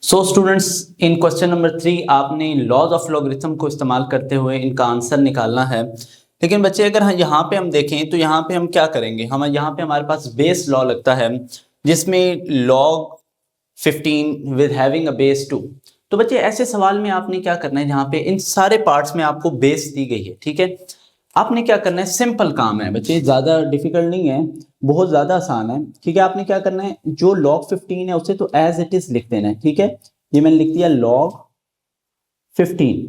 So students, इन question number 3 आपने laws of logarithm को इस्तेमाल करते हुए इनका आंसर निकालना है। लेकिन बच्चे अगर यहाँ पे हम देखें तो यहाँ पे हम क्या करेंगे, हम यहाँ पे हमारे पास बेस लॉ लगता है जिसमें log 15 with having a base 2। तो बच्चे ऐसे सवाल में आपने क्या करना है, जहाँ पे इन सारे पार्ट्स में आपको बेस दी गई है, ठीक है। आपने क्या करना है, सिंपल काम है बच्चे, ज़्यादा डिफिकल्ट नहीं है, बहुत ज़्यादा आसान है, ठीक है। आपने क्या करना है, जो log 15 है उसे तो एज इट इज लिख देना है, ठीक है। ये मैंने लिख दिया log 15,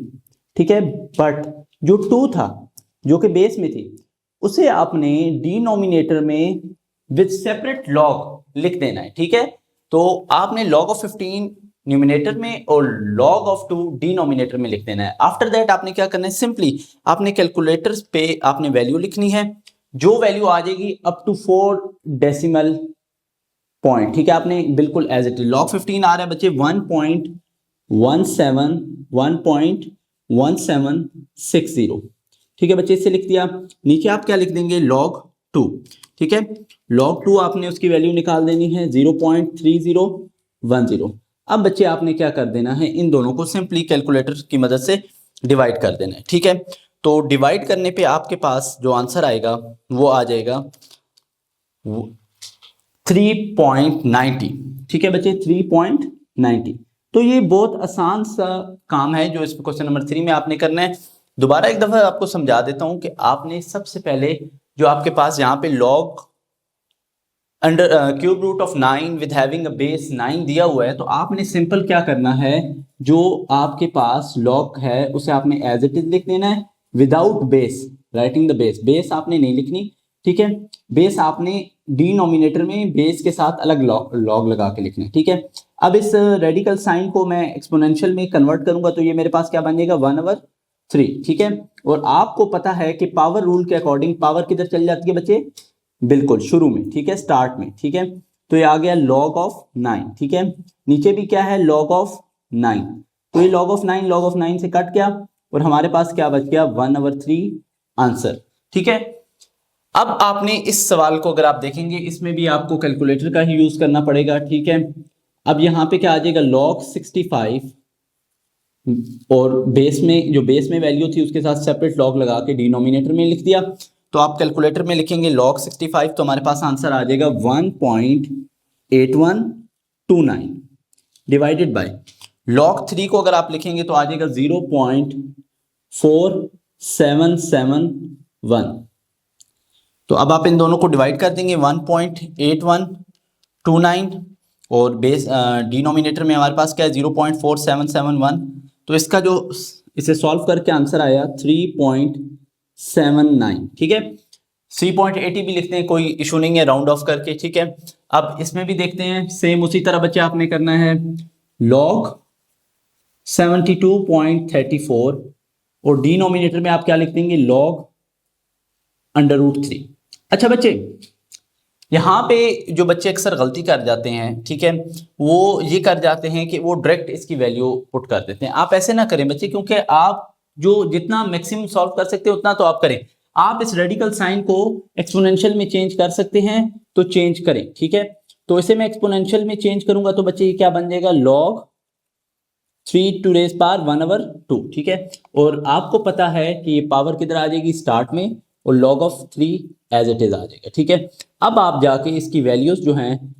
ठीक है। बट जो 2 था जो कि बेस में थी उसे आपने डिनोमिनेटर में विद सेपरेट log लिख देना है, ठीक है। तो आपने log ऑफ 15 न्यूमिनेटर में और log ऑफ 2 डिनोमिनेटर में लिख देना है। आफ्टर दैट आपने क्या करना है, सिंपली आपने कैलकुलेटर पे आपने वैल्यू लिखनी है, जो वैल्यू आ जाएगी अप टू 4 डेसिमल पॉइंट, ठीक है। आपने बिल्कुल एज इट इज log 15 आ रहा है बच्चे 1.1760, ठीक है बच्चे, इससे लिख दिया। नीचे आप क्या लिख देंगे, log 2, ठीक है। log 2 आपने उसकी वैल्यू निकाल देनी है 0.3010। अब बच्चे आपने क्या कर देना है, इन दोनों को सिंपली कैलकुलेटर की मदद से डिवाइड कर देना है, ठीक है। तो डिवाइड करने पे आपके पास जो आंसर आएगा वो आ जाएगा 3.90, ठीक है बच्चे, 3.90। तो ये बहुत आसान सा काम है जो इस क्वेश्चन नंबर 3 में आपने करना है। दोबारा एक दफा आपको समझा देता हूं कि आपने सबसे पहले जो आपके पास यहाँ पे log under cube root of 9 with having a base 9 दिया हुआ है, तो आपने सिंपल क्या करना है, जो आपके पास log है उसे आपने एज इट इज लिख देना है without base, writing the base. Base आपने नहीं लिखनी, ठीक है। बेस आपने डिनोमिनेटर में बेस के साथ अलग log लगा के लिखना है, ठीक है। अब इस रेडिकल साइन को मैं एक्सपोनेंशियल में कन्वर्ट करूंगा तो ये मेरे पास क्या बन जाएगा 1/3, ठीक है। और आपको पता है कि पावर रूल के अकॉर्डिंग पावर किधर चल जाती है बच्चे, बिल्कुल शुरू में, ठीक है, स्टार्ट में, ठीक है। तो ये आ गया log ऑफ 9, ठीक है। नीचे भी क्या है, log ऑफ 9, तो ये log ऑफ 9 से कट गया और हमारे पास क्या बच गया 1/3 आंसर, ठीक है। अब आपने इस सवाल को अगर आप देखेंगे इसमें भी आपको कैलकुलेटर का ही यूज करना पड़ेगा, ठीक है। अब यहाँ पे क्या आ जाएगा, log 65 और बेस में जो बेस में वैल्यू थी उसके साथ सेपरेट log लगा के डिनोमिनेटर में लिख दिया। तो आप कैलकुलेटर में लिखेंगे log 65 तो हमारे पास आंसर आ जाएगा 1.8129 डिवाइडेड बाय log 3 को अगर आप लिखेंगे तो आ जाएगा 0.4771। तो अब आप इन दोनों को डिवाइड कर देंगे 1.8129 और बेस डिनोमिनेटर में हमारे पास क्या है 0.4771। तो इसका जो इसे सॉल्व करके आंसर आया 3.79, ठीक है। 3.80 भी लिखते हैं, कोई इशू नहीं है, राउंड ऑफ करके, ठीक है। अब इसमें भी देखते हैं, सेम उसी तरह बच्चे आपने करना है log 72.34 और डिनोमिनेटर में आप क्या लिख देंगे log √3। अच्छा बच्चे, यहाँ पे जो बच्चे अक्सर गलती कर जाते हैं, ठीक है, वो ये कर जाते हैं कि वो डायरेक्ट इसकी वैल्यू पुट कर देते हैं। आप ऐसे ना करें बच्चे, क्योंकि आप जो जितना मैक्सिमम सॉल्व कर सकते हैं उतना तो आप करें। आप इस रेडिकल साइन को एक्सपोनेंशियल में चेंज कर सकते हैं तो चेंज करें, ठीक है। तो इसे मैं एक्सपोनेंशियल में चेंज करूंगा तो बच्चे ये क्या बन जाएगा log 3 to raise power 1/2, ठीक है। और आपको पता है कि ये पावर किधर आ जाएगी, स्टार्ट में, और log off 3 as it is आ जाएगा, ठीक है। अब आप जाके इसकी वैल्यूज जो हैं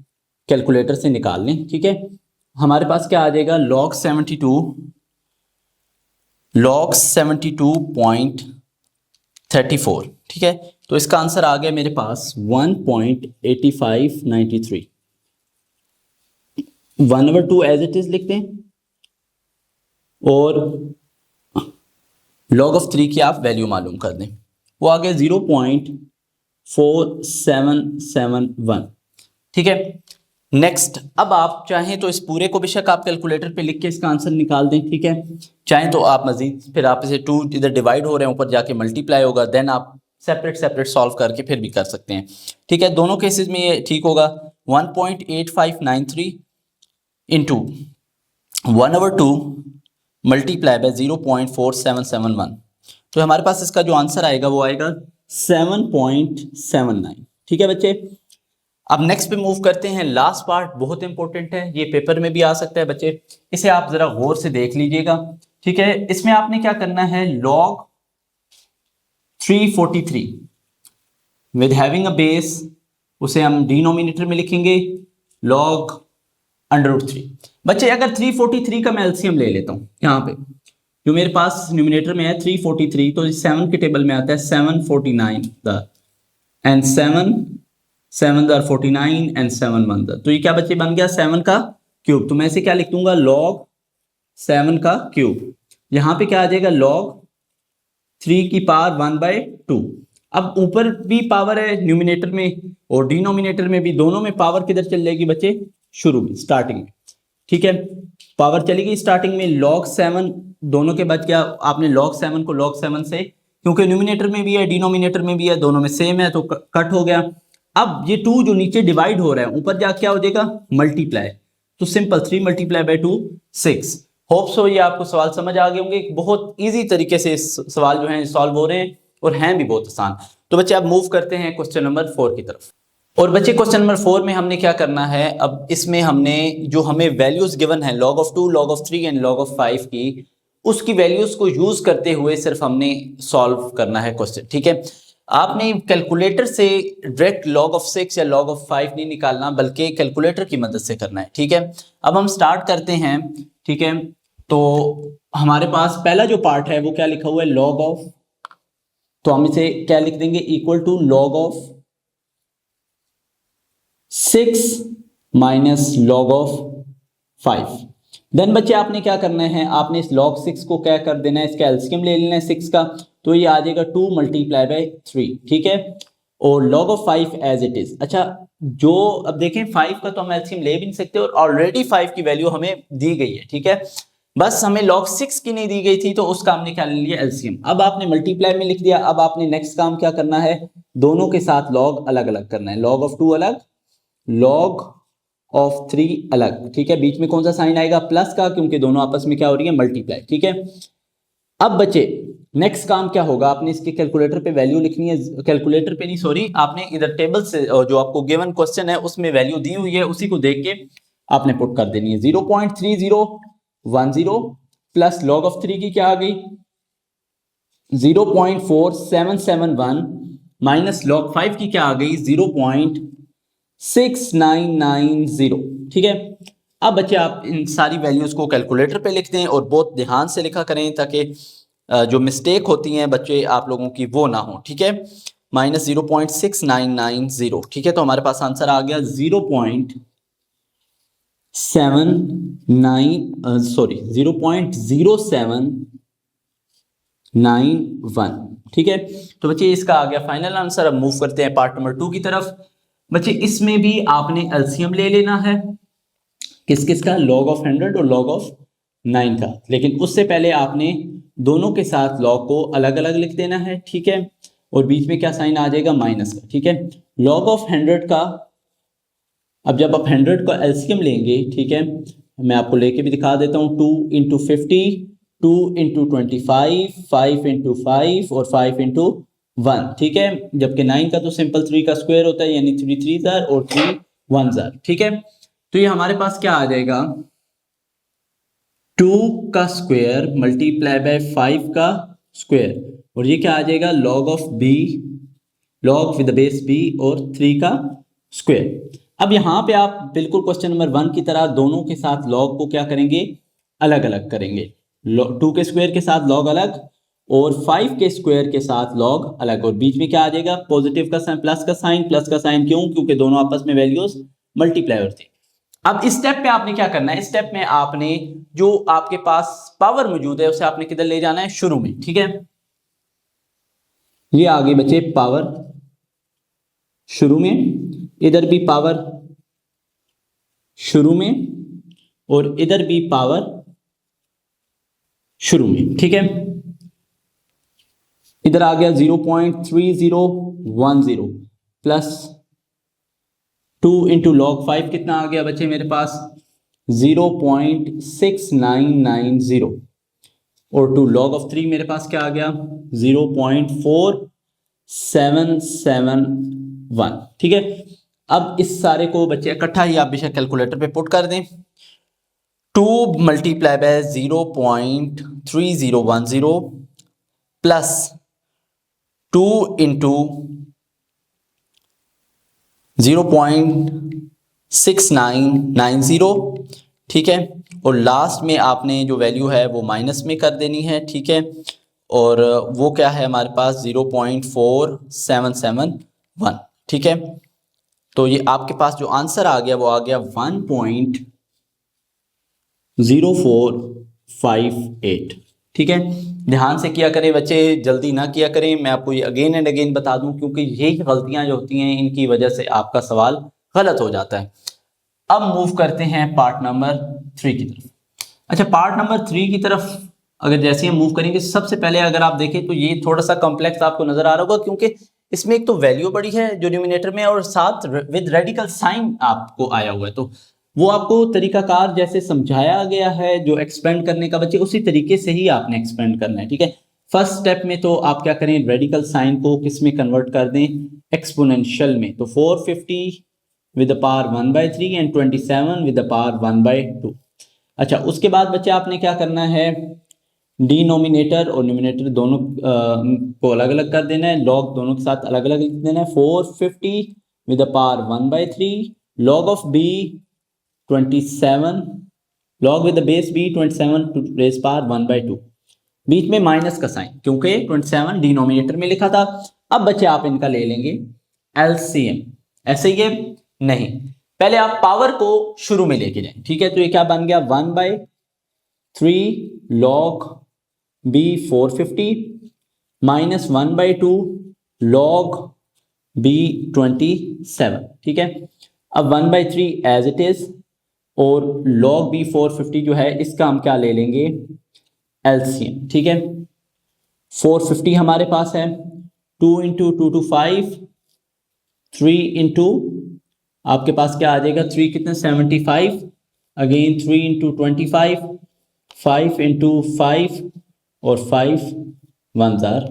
कैलकुलेटर से निकाल लें, ठीक है। हमारे पास क्या आ जाएगा log 72.34, ठीक है। तो इसका आंसर आ गया मेरे पास 1.8593। 1/2 एज इट इज लिखते हैं और log ऑफ 3 की आप वैल्यू मालूम कर दें, वो आ गया 0.4771, ठीक है। नेक्स्ट, अब आप चाहें तो इस पूरे को बेशक आप कैलकुलेटर पे लिख के इसका आंसर निकाल दें, ठीक है। चाहें तो आप मजीद फिर आप इसे 2 इधर डिवाइड हो रहे हैं, ऊपर जाके मल्टीप्लाई होगा, देन आप सेपरेट सॉल्व करके फिर भी कर सकते हैं, ठीक है। दोनों केसेस में ये ठीक होगा। 1.8593 इंटू 1/2 मल्टीप्लाई बाय 0.4771, तो हमारे पास इसका जो आंसर आएगा वो आएगा 7.79, ठीक है बच्चे। अब नेक्स्ट पे मूव करते हैं। लास्ट पार्ट बहुत इंपॉर्टेंट है, ये पेपर में भी आ सकता है बच्चे, इसे आप जरा गौर से देख लीजिएगा। ठीक है, इसमें आपने क्या करना है, log 343 with having a base, उसे हम डिनोमिनेटर में लिखेंगे log √3। बच्चे अगर 343 का मैं एलसीएम ले लेता हूं, यहाँ पे जो मेरे पास न्यूमिनेटर में है 343, तो 7 के टेबल में आता है 749 एंड 7 * 49 एंड 7 1 द, तो ये क्या बच्चे बन गया 7 का क्यूब। तो मैं इसे क्या लिख दूंगा, log 7 का क्यूब। यहाँ पे क्या आ जाएगा, log 3 की पावर 1/2। अब ऊपर भी पावर है न्यूमिनेटर में और डिनोमिनेटर में भी, दोनों में पावर किधर चल जाएगी बच्चे, शुरू में, स्टार्टिंग में। ठीक है, पावर चली गई स्टार्टिंग में, log 7 दोनों के बाद क्या, आपने log 7 को log 7 से, क्योंकि न्यूमिनेटर में भी है डिनोमिनेटर में भी है, दोनों में सेम है, तो कट हो गया। अब ये 2 जो नीचे डिवाइड हो रहा है, ऊपर जा क्या हो जाएगा, मल्टीप्लाई, तो सिंपल 3 × 2 6। होप सो ये आपको सवाल समझ आ गए होंगे। बहुत इजी तरीके से सवाल जो है सॉल्व हो रहे हैं और हैं भी बहुत आसान। तो बच्चे अब मूव करते हैं क्वेश्चन नंबर 4 की तरफ। और बच्चे क्वेश्चन नंबर 4 में हमने क्या करना है, अब इसमें हमने जो हमें वैल्यूज गिवन है log of 2, log of 3 and log of 5 की, उसकी वैल्यूज को यूज करते हुए सिर्फ हमने सॉल्व करना है क्वेश्चन। ठीक है, आपने कैलकुलेटर से डायरेक्ट log of 6 या log of 5 नहीं निकालना, बल्कि कैलकुलेटर की मदद से करना है। ठीक है, अब हम स्टार्ट करते हैं। ठीक है, तो हमारे पास पहला जो पार्ट है वो क्या लिखा हुआ है, log of, तो हम इसे क्या लिख देंगे, equal to log of 6 minus log of 5। Then बच्चे आपने क्या करना है, आपने इस log 6 को क्या कर देना है, इसका एलसीएम ले लेना है 6 का, तो ये आ जाएगा 2 × 3। ठीक है, और log of 5 as it is. अच्छा, जो अब देखें 5 का तो हम एलसीएम ले भी नहीं सकते और ऑलरेडी 5 की वैल्यू हमें दी गई है। ठीक है, बस हमें log 6 की नहीं दी गई थी, तो उसका हमने क्या ले लिया, एलसीएम। अब आपने मल्टीप्लाई में लिख दिया। अब आपने नेक्स्ट काम क्या करना है, दोनों के साथ log अलग अलग करना है, log of 2 अलग, log of 3 अलग। ठीक है, बीच में कौन सा साइन आएगा, प्लस का, क्योंकि दोनों आपस में क्या हो रही है, मल्टीप्लाई। ठीक है, अब बच्चे नेक्स्ट काम क्या होगा, आपने इसके कैलकुलेटर पे वैल्यू लिखनी है, कैलकुलेटर पे नहीं सॉरी, आपने इधर टेबल से जो आपको गिवन क्वेश्चन है उसमें वैल्यू दी हुई है, उसी को देख के आपने पुट कर देनी है। 0.3010 प्लस log of 3 की क्या आ गई, 0.4771 माइनस log 5 की क्या आ गई, 0.6990। ठीक है, अब बच्चे आप इन सारी वैल्यूज को कैलकुलेटर पे लिख दें और बहुत ध्यान से लिखा करें, ताकि जो मिस्टेक होती हैं बच्चे आप लोगों की वो ना हो। ठीक है, माइनस 0.6990। ठीक है, तो हमारे पास आंसर आ गया 0.0791। ठीक है, तो बच्चे इसका आ गया फाइनल आंसर। अब मूव करते हैं पार्ट नंबर 2 की तरफ। बच्चे इसमें भी आपने एलसीएम ले लेना है, किस किस का, log of 100 और log of 9 का, लेकिन उससे पहले आपने दोनों के साथ log को अलग अलग लिख देना है। ठीक है, और बीच में क्या साइन आ जाएगा, माइनस का। ठीक है, log of 100 का, अब जब आप 100 का एलसीएम लेंगे, ठीक है, मैं आपको लेके भी दिखा देता हूं, 2 × 50, 2 × 25, 5 × 5 और 5 × 1। ठीक है, जबकि 9 का तो सिंपल 3 का स्क्वायर होता है, यानी 3 3 और 3 1। ठीक है, तो ये हमारे पास क्या आ जाएगा, 2 का स्क्वायर मल्टीप्लाई बाय 5 का स्क्वायर, और ये क्या आ जाएगा, log of b, log with base b और 3 का स्क्वायर। अब यहां पे आप बिल्कुल क्वेश्चन नंबर 1 की तरह दोनों के साथ log को क्या करेंगे, अलग अलग करेंगे। 2 के स्क्वायर के साथ log अलग और 5 के स्क्वायर के साथ log अलग, और बीच में क्या आ जाएगा, पॉजिटिव का साइन, प्लस का साइन। प्लस का साइन क्यों, क्योंकि दोनों आपस में वैल्यूज मल्टीप्लाई होती है। अब इस स्टेप पे आपने क्या करना है, इस स्टेप में आपने जो आपके पास पावर मौजूद है उसे आपने किधर ले जाना है, शुरू में। ठीक है, ये आ गई बच्चे पावर शुरू में, इधर भी पावर शुरू में और इधर भी पावर शुरू में। ठीक है, इधर आ गया 0.3010 प्लस 2 × log 5 कितना आ गया बच्चे मेरे पास, 0.6990 और 2 log of 3 मेरे पास क्या आ गया, 0.4771। ठीक है, अब इस सारे को बच्चे इकट्ठा ही आप बेशक कैलकुलेटर पे पुट कर दें। 2 मल्टीप्लाई बाय 0.3010 प्लस 2 इंटू 0.6990, ठीक है। और लास्ट में आपने जो वैल्यू है वो माइनस में कर देनी है, ठीक है। और वो क्या है हमारे पास 0.4771, ठीक है। तो ये आपके पास जो आंसर आ गया वो आ गया 1.0458, ठीक है। ध्यान से किया करें बच्चे, जल्दी ना किया करें। मैं आपको ये अगेन एंड अगेन बता दूं, क्योंकि यही गलतियां जो होती हैं इनकी वजह से आपका सवाल गलत हो जाता है। अब मूव करते हैं पार्ट नंबर 3 की तरफ। अच्छा, पार्ट नंबर 3 की तरफ अगर जैसे हम मूव करेंगे, सबसे पहले अगर आप देखें तो ये थोड़ा सा कॉम्प्लेक्स आपको नजर आ रहा होगा, क्योंकि इसमें एक तो वैल्यू बड़ी है जो न्यूमिनेटर में, और साथ विद रेडिकल साइन आपको आया हुआ है। तो वो आपको तरीकाकार जैसे समझाया गया है जो एक्सपेंड करने का बच्चे, उसी तरीके से ही आपने एक्सपेंड करना है, ठीक है। फर्स्ट स्टेप में तो आप क्या करें, रेडिकल साइन को किस में कन्वर्ट कर दें, एक्सपोनेंशियल में। तो 450 with the power 1/3 and 27 with the power 1/2। अच्छा, उसके बाद बच्चे आपने क्या करना है, डिनोमिनेटर और न्यूमिनेटर दोनों को अलग अलग कर देना है, लॉग दोनों के साथ अलग अलग लिख देना है। 450 with the power 1/3 log of b 27 log with the base b 27 to raise power 1/2। बीच में माइनस का साइन, क्योंकि 27 डिनोमिनेटर में लिखा था। अब बच्चे आप इनका ले लेंगे एलसीएम। ऐसे ये नहीं, पहले आप पावर को शुरू में लेके जाएं, ठीक है। तो ये क्या बन गया, 1/3 log b 450 minus 1/2 log b 27, ठीक है। अब 1/3 एज इट इज, और log b 450 जो है इसका हम क्या ले लेंगे, एलसीएम, ठीक है। 450 हमारे पास है, 2 इंटू 2 to 5, 3 इंटू आपके पास क्या आ जाएगा, 3 कितने 75, अगेन 3 इंटू 25, 5 इंटू 5 और 5 1 जार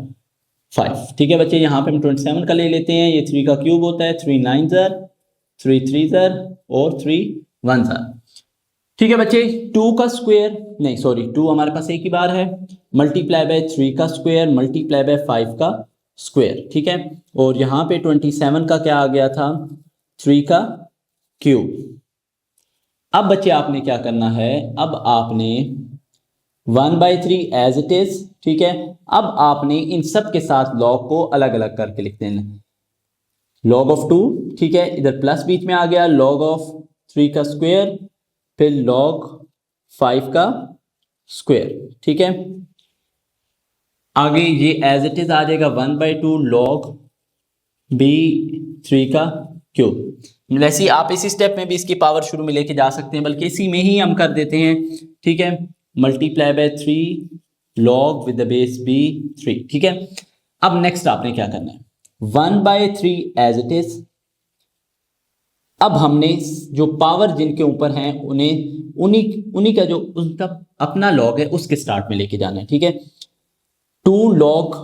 5, ठीक है बच्चे। यहाँ पे हम 27 का ले लेते हैं, ये 3 का क्यूब होता है, 3 9 जार, 3 3 जार और 3 1 जार, ठीक है बच्चे। 2 का स्क्वायर नहीं, सॉरी 2 हमारे पास एक ही बार है, मल्टीप्लाई बाय 3 का स्क्वायर मल्टीप्लाई बाय 5 का स्क्वायर, ठीक है। और यहाँ पे 27 का क्या आ गया था, 3 का क्यूब। अब बच्चे आपने क्या करना है, अब आपने 1/3 एज इट इज, ठीक है। अब आपने इन सब के साथ लॉग को अलग अलग करके लिख देना, लॉग ऑफ 2, ठीक है, इधर प्लस बीच में आ गया, लॉग ऑफ 3 का स्क्वायर, फिर लॉग 5 का स्क्वायर, ठीक है। आगे ये एज इट इज आ जाएगा 1/2 log b 3 का क्यूब। वैसे ही आप इसी स्टेप में भी इसकी पावर शुरू में लेके जा सकते हैं, बल्कि इसी में ही हम कर देते हैं, ठीक है। Multiply by 3 log with the base b 3, ठीक है। अब नेक्स्ट आपने क्या करना है, 1/3 एज इट इज। अब हमने जो पावर जिनके ऊपर हैं उन्हें उन्हीं का जो उनका अपना लॉग है उसके स्टार्ट में लेके जाना है, ठीक है। 2 log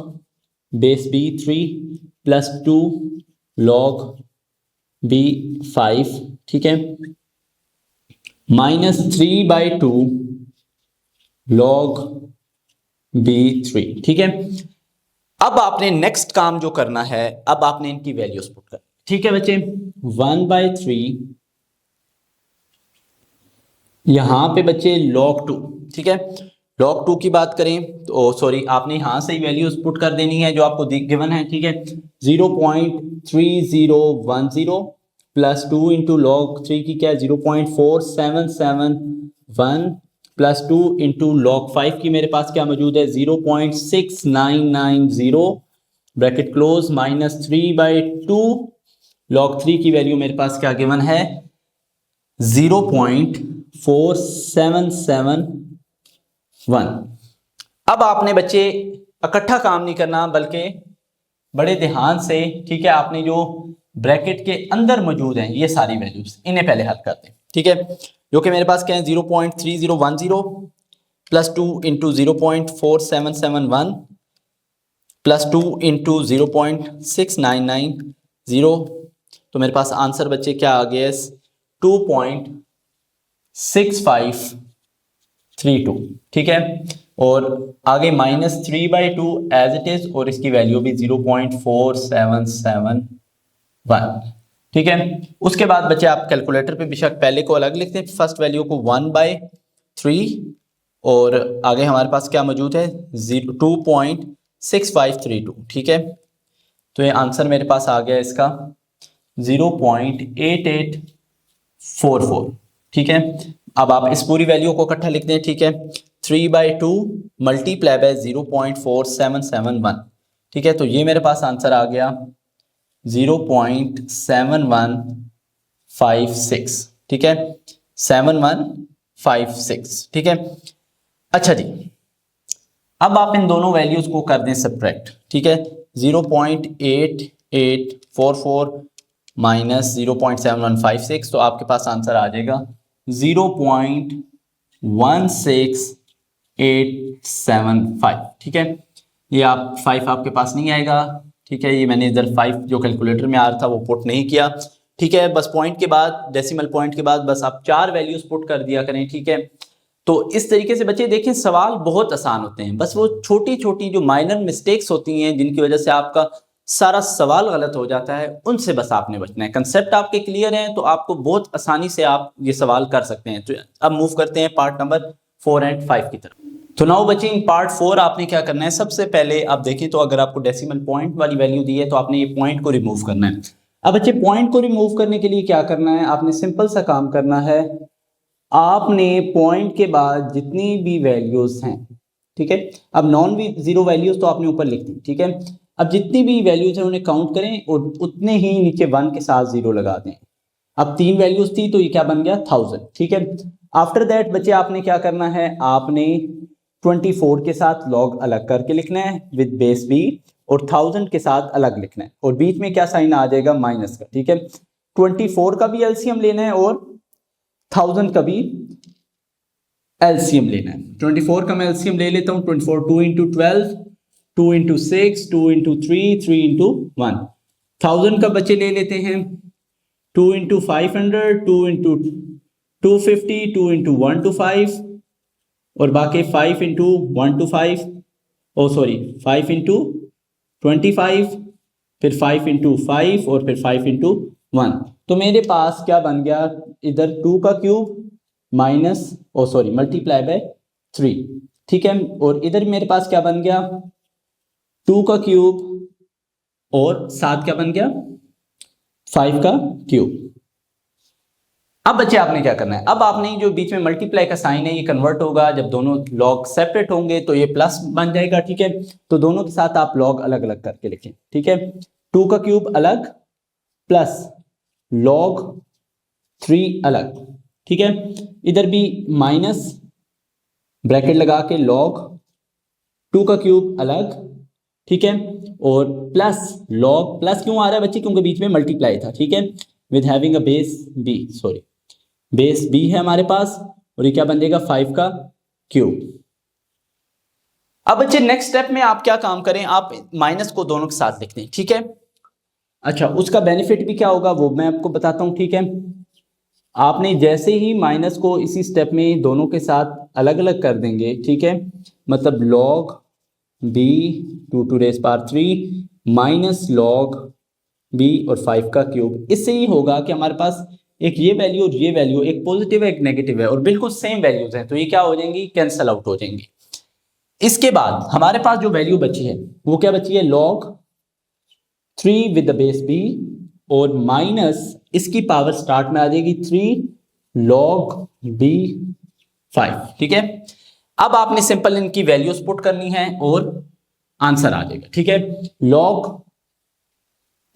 base b 3 plus 2 log b 5, ठीक है, माइनस 3/2 log b 3, ठीक है। अब आपने नेक्स्ट काम जो करना है, अब आपने इनकी वैल्यूज पुट करनी, ठीक है बच्चे। 1/3 यहां पे बच्चे log 2, ठीक है। log 2 की बात करें तो सॉरी, आपने यहां से ही वैल्यूज पुट कर देनी है जो आपको गिवन है, ठीक है। 0.3010 प्लस 2 इंटू log 3 की क्या है 0.4771 प्लस 2 इंटू log 5 की मेरे पास क्या मौजूद है 0.6990 ब्रैकेट क्लोज माइनस 3/2 log 3 की वैल्यू मेरे पास क्या गिवन है 0.4771। अब आपने बच्चे इकट्ठा काम नहीं करना, बल्कि बड़े ध्यान से, ठीक है, आपने जो ब्रैकेट के अंदर मौजूद हैं ये सारी वैल्यूज इन्हें पहले हल करते हैं, ठीक है। जो कि मेरे पास क्या है 0.3010 प्लस 2 इंटू 0.4771 प्लस 2 इंटू 0.6990 तो मेरे पास आंसर बच्चे क्या आ गया, 2.6532, ठीक है। और आगे -3/2 एज इट इज, और इसकी वैल्यू भी 0.4771, ठीक है। उसके बाद बच्चे आप कैलकुलेटर पे बेशक पहले को अलग लिखते हैं, फर्स्ट वैल्यू को 1/3, और आगे हमारे पास क्या मौजूद है 2.6532, ठीक है। तो ये आंसर मेरे पास आ गया इसका 0.8844, ठीक है। अब आप इस पूरी वैल्यू को इकट्ठा लिख दें, ठीक है। 3/2 मल्टीप्लाई बाय 0.4771, ठीक है। तो ये मेरे पास आंसर आ गया 0.7156, ठीक है, 7156, ठीक है। अच्छा जी, अब आप इन दोनों वैल्यूज को कर दें सब्ट्रैक्ट, ठीक है। 0.8844 माइनस 0.7156, तो आपके पास आंसर आ जाएगा 0.16875, ठीक है। ये आप 5 आपके पास नहीं आएगा, ठीक है। ये मैंने इधर 5 जो कैलकुलेटर में आ रहा था वो पुट नहीं किया, ठीक है। बस पॉइंट के बाद, डेसिमल पॉइंट के बाद बस आप 4 वैल्यूज पुट कर दिया करें, ठीक है। तो इस तरीके से बच्चे देखें सवाल बहुत आसान होते हैं, बस वो छोटी छोटी जो माइनर मिस्टेक्स होती हैं जिनकी वजह से आपका सारा सवाल गलत हो जाता है, उनसे बस आपने बचना है। कंसेप्ट आपके क्लियर हैं तो आपको बहुत आसानी से आप ये सवाल कर सकते हैं। तो अब मूव करते हैं पार्ट नंबर 4 एंड 5 की तरफ। तो नाउ बच्चे इन पार्ट 4 आपने क्या करना है, सबसे पहले आप देखें तो अगर आपको डेसिमल पॉइंट वाली वैल्यू दी है तो आपने ये पॉइंट को रिमूव करना है। अब बच्चे पॉइंट को रिमूव करने के लिए क्या करना है, आपने सिंपल सा काम करना है, आपने पॉइंट के बाद जितनी भी वैल्यूज हैं, ठीक है। अब नॉन जीरो वैल्यूज तो आपने ऊपर लिख दी, ठीक है। अब जितनी भी वैल्यूज हैं उन्हें काउंट करें और उतने ही नीचे 1 के साथ 0 लगा दें। अब 3 वैल्यूज थी तो ये क्या बन गया 1000, ठीक है। आफ्टर दैट बच्चे आपने क्या करना है, आपने 24 के साथ लॉग अलग करके लिखना है विद बेस b, और 1000 के साथ अलग लिखना है, और बीच में क्या साइन आ जाएगा माइनस का, ठीक है। 24 का भी एलसीएम लेना है और 1000 का भी एलसीएम लेना है। 24 का मैं एलसीएम ले लेता हूं, 24 2 इंटू 12, 2 इंटू 6, 2 इंटू 3, 3 इंटू 1। 1000 का बच्चे ले लेते हैं 2 इंटू 500, 2 इंटू 250, 2 इंटू 1 to 5, और बाकी 5 into 1 to 5, oh sorry 5 into 25, फिर 5 इंटू 5 और फिर 5 इंटू 1। तो मेरे पास क्या बन गया, इधर 2 का cube minus oh sorry multiply by 3, ठीक है। और इधर मेरे पास क्या बन गया 2 का क्यूब और साथ क्या बन गया 5 का क्यूब। अब बच्चे आपने क्या करना है, अब आपने जो बीच में मल्टीप्लाई का साइन है ये कन्वर्ट होगा, जब दोनों लॉग सेपरेट होंगे तो ये प्लस बन जाएगा, ठीक है। तो दोनों के साथ आप लॉग अलग अलग करके लिखें, ठीक है। 2 का क्यूब अलग प्लस लॉग 3 अलग, ठीक है। इधर भी माइनस ब्रैकेट लगा के लॉग 2 का क्यूब अलग, ठीक है, और प्लस लॉग, प्लस क्यों आ रहा है बच्चे, क्योंकि बीच में मल्टीप्लाई था, ठीक है, with having a base b, sorry base b है हमारे पास, और ये क्या बन जाएगा 5 का क्यूब। अब बच्चे नेक्स्ट स्टेप में आप क्या काम करें, आप माइनस को दोनों के साथ लिख दें, ठीक है। अच्छा, उसका बेनिफिट भी क्या होगा वो मैं आपको बताता हूं, ठीक है। आपने जैसे ही माइनस को इसी स्टेप में दोनों के साथ अलग अलग कर देंगे, ठीक है, मतलब log b 2 to raise power 3 minus log b और 5 का क्यूब, इससे ही होगा कि हमारे पास एक ये वैल्यू और ये वैल्यू, एक पॉजिटिव है एक नेगेटिव है, और बिल्कुल सेम वैल्यूज हैं, तो ये क्या हो जाएंगी कैंसल आउट हो जाएंगी। इसके बाद हमारे पास जो वैल्यू बची है वो क्या बची है log 3 with the base b, और माइनस इसकी पावर स्टार्ट में आ जाएगी 3 log b 5, ठीक है। अब आपने सिंपल इनकी वैल्यूज पुट करनी है और आंसर आ जाएगा, ठीक है। log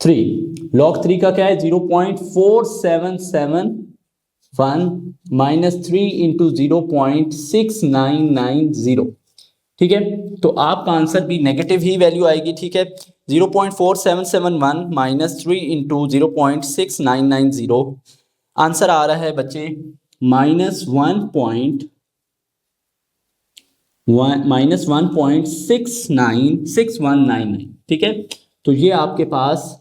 3 का क्या है 0.4771 माइनस 3 इंटू 0.6990, ठीक है। तो आपका आंसर भी नेगेटिव ही वैल्यू आएगी, ठीक है। 0.4771 माइनस 3 इंटू 0.6990, आंसर आ रहा है बच्चे -1.69619, ठीक है। तो ये आपके पास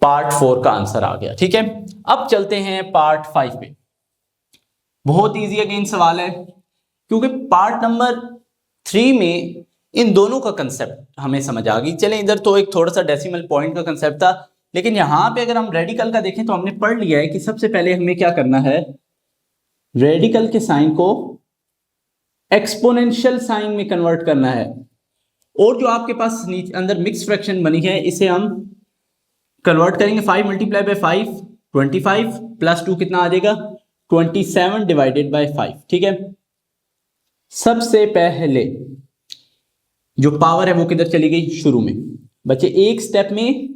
पार्ट 4 का आंसर आ गया। ठीक है, अब चलते हैं पार्ट 5 पे। बहुत इजी अगेन सवाल है, क्योंकि पार्ट नंबर 3 में इन दोनों का कंसेप्ट हमें समझ आ गई। चलें, इधर तो एक थोड़ा सा डेसिमल पॉइंट का कंसेप्ट था, लेकिन यहां पे अगर हम रेडिकल का देखें तो हमने पढ़ लिया है कि सबसे पहले हमें क्या करना है, रेडिकल के साइन को एक्सपोनेंशियल साइन में कन्वर्ट करना है, और जो आपके पास अंदर मिक्स फ्रैक्शन बनी है इसे हम कन्वर्ट करेंगे। 5 मल्टीप्लाई बाय 5 25 प्लस 2 कितना आ जाएगा 27 डिवाइडेड बाय 5। ठीक है, सबसे पहले जो पावर है वो किधर चली गई, शुरू में। बच्चे एक स्टेप में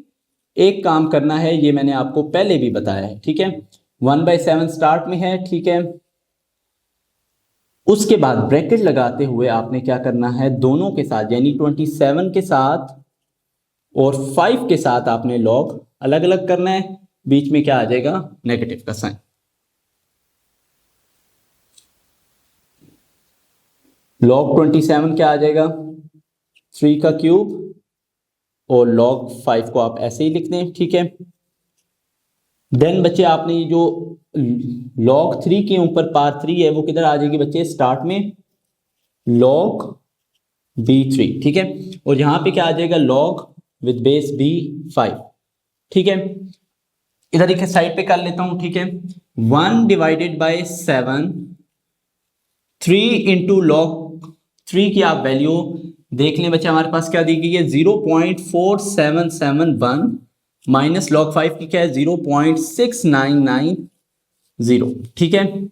एक काम करना है, ये मैंने आपको पहले भी बताया है। ठीक है, 1/7 स्टार्ट में है। ठीक है, उसके बाद ब्रैकेट लगाते हुए आपने क्या करना है, दोनों के साथ यानी 27 के साथ और 5 के साथ आपने लॉग अलग अलग करना है, बीच में क्या आ जाएगा, नेगेटिव का साइन। लॉग 27 क्या आ जाएगा, 3 का क्यूब, और लॉग 5 को आप ऐसे ही लिख दें। ठीक है, देन बच्चे आपने जो लॉग 3 के ऊपर पावर 3 है वो किधर आ जाएगी बच्चे, स्टार्ट में लॉग b3। ठीक है, और यहां पे क्या आ जाएगा, लॉग विद बेस b5। ठीक है, इधर एक साइड पे कर लेता हूं। ठीक है, 1 डिवाइडेड बाय 7, 3 इंटू लॉग 3 की आप वैल्यू देख लें बच्चे, हमारे पास क्या दी गई है 0.4771 माइनस लॉग 5 की क्या है 0.6990। ठीक है,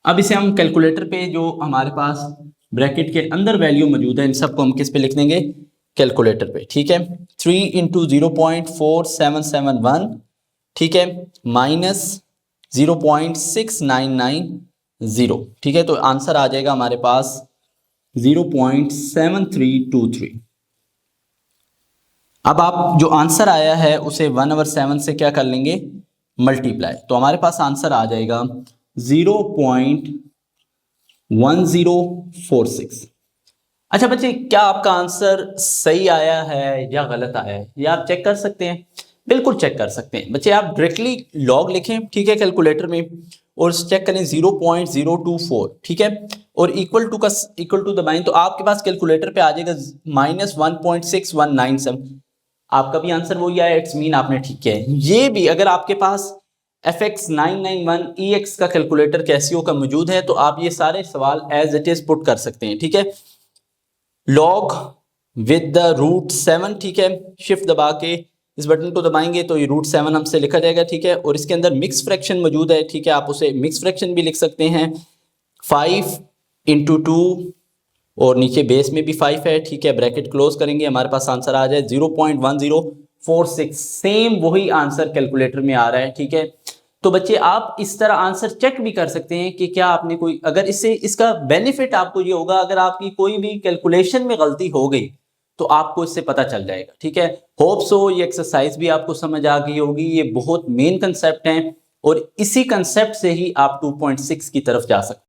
अब इसे हम कैलकुलेटर पे जो हमारे पास ब्रैकेट के अंदर वैल्यू मौजूद है इन सबको हम किस पे लिख देंगे, कैलकुलेटर पे। ठीक है, 3 इंटू 0.4771, ठीक है, माइनस 0.6990। ठीक है, तो आंसर आ जाएगा हमारे पास 0.7323। अब आप जो आंसर आया है उसे 1/7 से क्या कर लेंगे, मल्टीप्लाई, तो हमारे पास आंसर आ जाएगा 0.1046। अच्छा बच्चे, क्या आपका आंसर सही आया है या गलत आया है, ये आप चेक कर सकते हैं। बिल्कुल चेक कर सकते हैं बच्चे, आप डायरेक्टली लॉग लिखें, ठीक है, कैलकुलेटर में, और चेक करें 0.024। ठीक है, और इक्वल टू दबाएं तो आपके पास कैलकुलेटर पे आ जाएगा -1.6197। आपका भी आंसर वही आया, इट्स मीन आपने ठीक किया है। ये भी अगर आपके पास FX991EX का कैलकुलेटर कैसियो का मौजूद है तो आप ये सारे सवाल एज इट इज पुट कर सकते हैं। ठीक है, लॉग विद द √7। ठीक है, शिफ्ट दबा के इस बटन को दबाएंगे तो ये √7 हमसे लिखा जाएगा। ठीक है, और इसके अंदर मिक्स फ्रैक्शन मौजूद है। ठीक है, आप उसे मिक्स फ्रैक्शन भी लिख सकते हैं, 5 इंटू 2, और नीचे बेस में भी 5 है। ठीक है, ब्रैकेट क्लोज करेंगे, हमारे पास आंसर आ जाए 0.1046। सेम वही आंसर कैलकुलेटर में आ रहा है। ठीक है, तो बच्चे आप इस तरह आंसर चेक भी कर सकते हैं कि क्या आपने कोई, अगर इसका बेनिफिट आपको ये होगा, अगर आपकी कोई भी कैलकुलेशन में गलती हो गई तो आपको इससे पता चल जाएगा। ठीक है, होप सो ये एक्सरसाइज भी आपको समझ आ गई होगी। ये बहुत मेन कंसेप्ट है और इसी कंसेप्ट से ही आप 2.6 की तरफ जा सकते हैं।